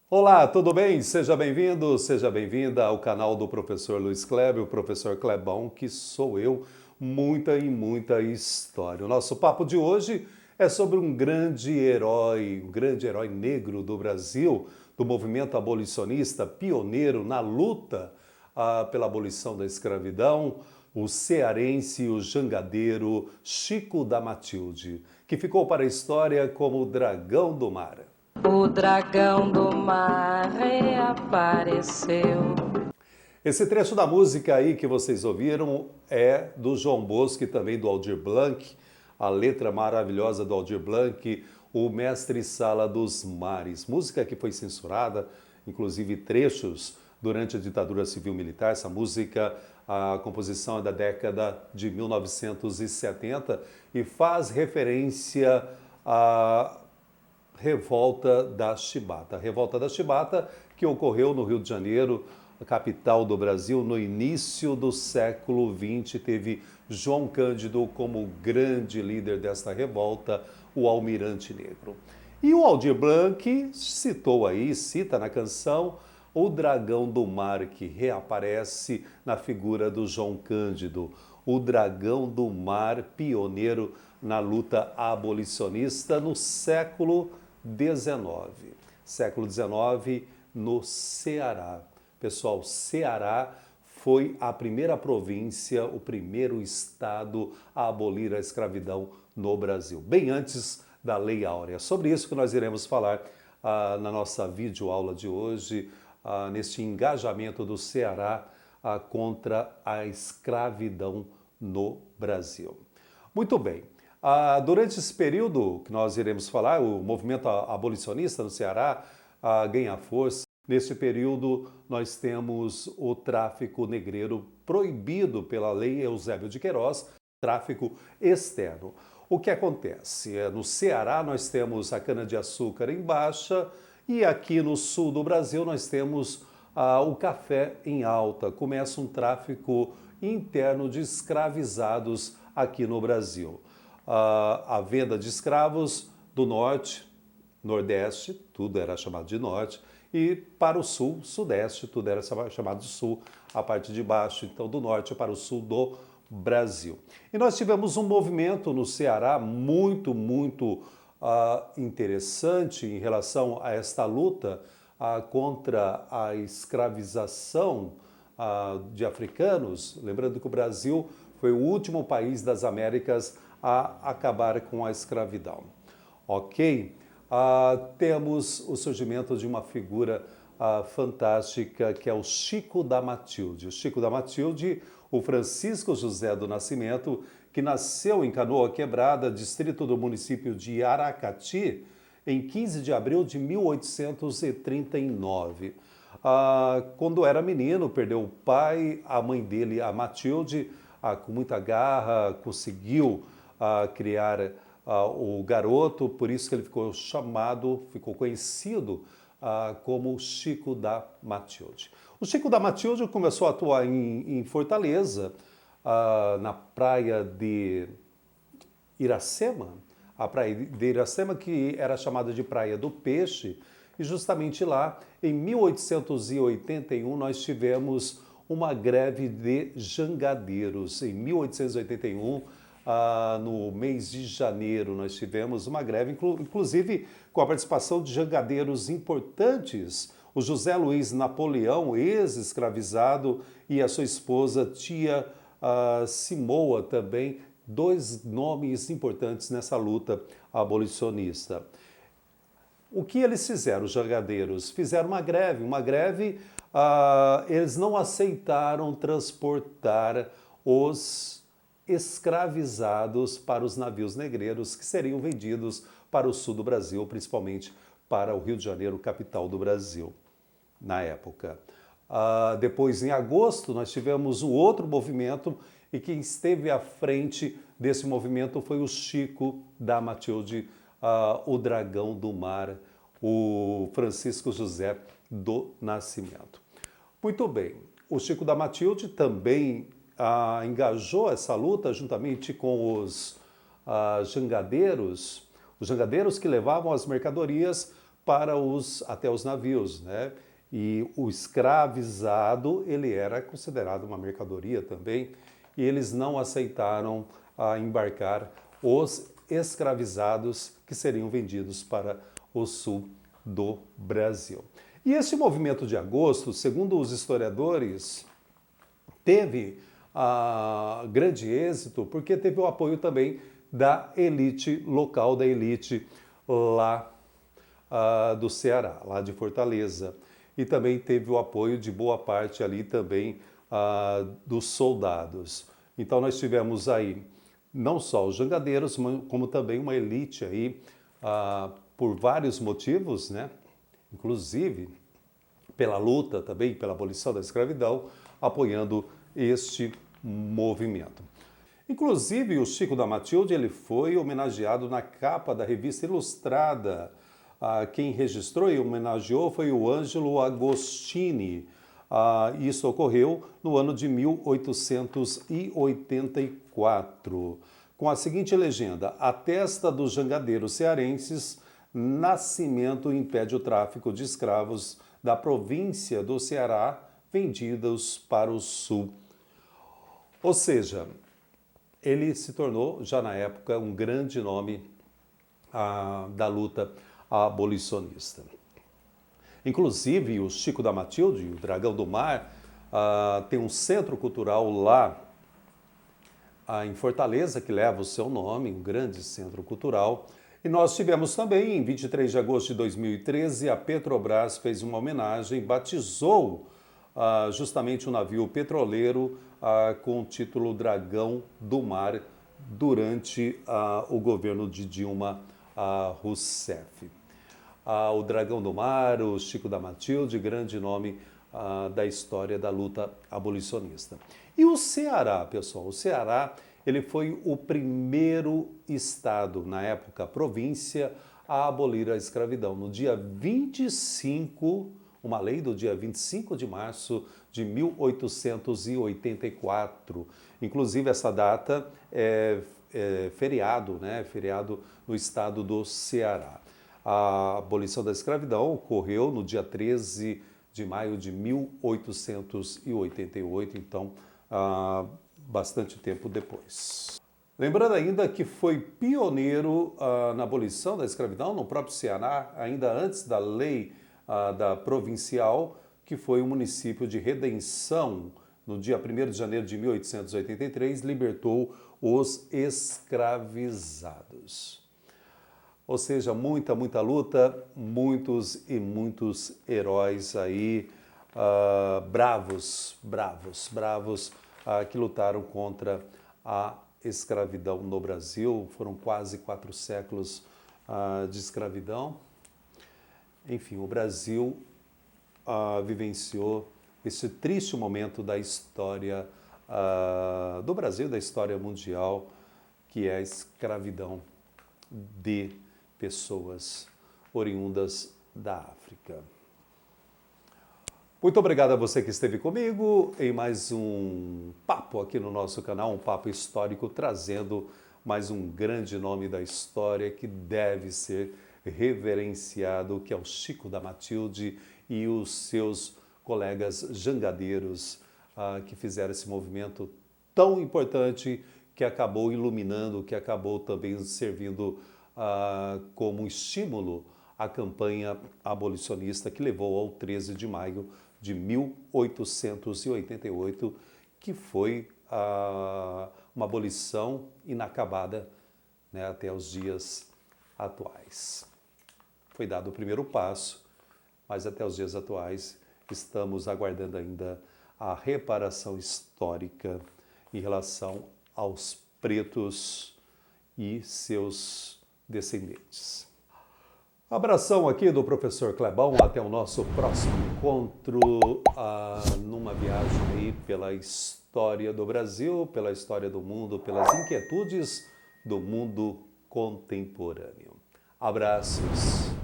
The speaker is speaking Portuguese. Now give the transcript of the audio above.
Olá, tudo bem? Seja bem-vindo, seja bem-vinda ao canal do professor Luiz Kleber, o professor Clebão, que sou eu, muita e muita história. O nosso papo de hoje é sobre um grande herói negro do Brasil, do movimento abolicionista, pioneiro na luta pela abolição da escravidão, o cearense e o jangadeiro Chico da Matilde, que ficou para a história como o Dragão do Mar. O dragão do mar reapareceu. Esse trecho da música aí que vocês ouviram é do João Bosco e também do Aldir Blanc, a letra maravilhosa do Aldir Blanc, o Mestre Sala dos Mares. Música que foi censurada, inclusive trechos durante a ditadura civil-militar. Essa música, a composição é da década de 1970 e faz referência à Revolta da Chibata. A Revolta da Chibata que ocorreu no Rio de Janeiro, a capital do Brasil, no início do século XX. Teve João Cândido como grande líder desta revolta, o Almirante Negro. E o Aldir Blanc citou aí, cita na canção, o Dragão do Mar, que reaparece na figura do João Cândido, o Dragão do Mar, pioneiro na luta abolicionista no século XIX. Século XIX no Ceará. Pessoal, Ceará foi a primeira província, o primeiro estado a abolir a escravidão no Brasil, bem antes da Lei Áurea. Sobre isso que nós iremos falar na nossa videoaula de hoje, neste engajamento do Ceará contra a escravidão no Brasil. Muito bem. Durante esse período que nós iremos falar, o movimento abolicionista no Ceará ganha força. Neste período, nós temos o tráfico negreiro proibido pela Lei Eusébio de Queiroz, tráfico externo. O que acontece? No Ceará, nós temos a cana-de-açúcar em baixa e aqui no sul do Brasil, nós temos o café em alta. Começa um tráfico interno de escravizados aqui no Brasil. A venda de escravos do norte, nordeste, tudo era chamado de norte, e para o sul, sudeste, tudo era chamado de sul, a parte de baixo, então do norte para o sul do Brasil. E nós tivemos um movimento no Ceará muito interessante em relação a esta luta contra a escravização de africanos. Lembrando que o Brasil foi o último país das Américas a acabar com a escravidão. Ok? Temos o surgimento de uma figura fantástica que é o Chico da Matilde. O Chico da Matilde, o Francisco José do Nascimento, que nasceu em Canoa Quebrada, distrito do município de Aracati, em 15 de abril de 1839. Quando era menino, perdeu o pai, a mãe dele, a Matilde, com muita garra, conseguiu criar o garoto, por isso que ele ficou conhecido como Chico da Matilde. O Chico da Matilde começou a atuar em Fortaleza, na praia de Iracema, a praia de Iracema, que era chamada de Praia do Peixe, e justamente lá, em 1881, nós tivemos uma greve de jangadeiros. Em 1881, no mês de janeiro, nós tivemos uma greve, inclusive com a participação de jangadeiros importantes, o José Luiz Napoleão, ex-escravizado, e a sua esposa, tia Simoa, também, dois nomes importantes nessa luta abolicionista. O que eles fizeram, os jangadeiros? Fizeram uma greve, eles não aceitaram transportar os escravizados para os navios negreiros que seriam vendidos para o sul do Brasil, principalmente para o Rio de Janeiro, capital do Brasil, na época. Depois, em agosto, nós tivemos um outro movimento e quem esteve à frente desse movimento foi o Chico da Matilde, o Dragão do Mar, o Francisco José do Nascimento. Muito bem, o Chico da Matilde também engajou essa luta juntamente com os jangadeiros que levavam as mercadorias até os navios, né? E o escravizado, ele era considerado uma mercadoria também, e eles não aceitaram embarcar os escravizados que seriam vendidos para o sul do Brasil. E esse movimento de agosto, segundo os historiadores, teve grande êxito porque teve o apoio também da elite local, da elite lá do Ceará, lá de Fortaleza. E também teve o apoio de boa parte ali também dos soldados. Então nós tivemos aí não só os jangadeiros, como também uma elite aí por vários motivos, né? Inclusive pela luta também, pela abolição da escravidão, apoiando este movimento. Inclusive o Chico da Matilde ele foi homenageado na capa da revista Ilustrada. Quem registrou e homenageou foi o Ângelo Agostini. Isso ocorreu no ano de 1884, com a seguinte legenda: a testa dos jangadeiros cearenses, nascimento impede o tráfico de escravos da província do Ceará vendidos para o sul. Ou seja, ele se tornou, já na época, um grande nome da luta abolicionista. Inclusive, o Chico da Matilde, o Dragão do Mar, tem um centro cultural lá em Fortaleza, que leva o seu nome, um grande centro cultural. E nós tivemos também, em 23 de agosto de 2013, a Petrobras fez uma homenagem, batizou justamente um navio petroleiro com o título Dragão do Mar durante o governo de Dilma Rousseff. O Dragão do Mar, o Chico da Matilde, grande nome da história da luta abolicionista. E o Ceará, pessoal, o Ceará ele foi o primeiro estado, na época província, a abolir a escravidão. No dia 25, uma lei do dia 25 de março de 1884. Inclusive essa data é feriado, né? Feriado no estado do Ceará. A abolição da escravidão ocorreu no dia 13 de maio de 1888, então bastante tempo depois. Lembrando ainda que foi pioneiro na abolição da escravidão no próprio Ceará, ainda antes da lei da provincial, que foi o município de Redenção, no dia 1º de janeiro de 1883, libertou os escravizados. Ou seja, muita luta, muitos e muitos heróis aí, bravos, que lutaram contra a escravidão no Brasil. Foram quase 4 séculos de escravidão. Enfim, o Brasil vivenciou esse triste momento da história do Brasil, da história mundial, que é a escravidão de pessoas oriundas da África. Muito obrigado a você que esteve comigo em mais um papo aqui no nosso canal, um papo histórico, trazendo mais um grande nome da história que deve ser reverenciado, que é o Chico da Matilde e os seus colegas jangadeiros que fizeram esse movimento tão importante, que acabou iluminando, que acabou também servindo como estímulo à campanha abolicionista que levou ao 13 de maio de 1888, que foi uma abolição inacabada, né, até os dias atuais. Foi dado o primeiro passo, mas até os dias atuais estamos aguardando ainda a reparação histórica em relação aos pretos e seus descendentes. Abração aqui do professor Clebão, até o nosso próximo encontro numa viagem aí pela história do Brasil, pela história do mundo, pelas inquietudes do mundo contemporâneo. Abraços.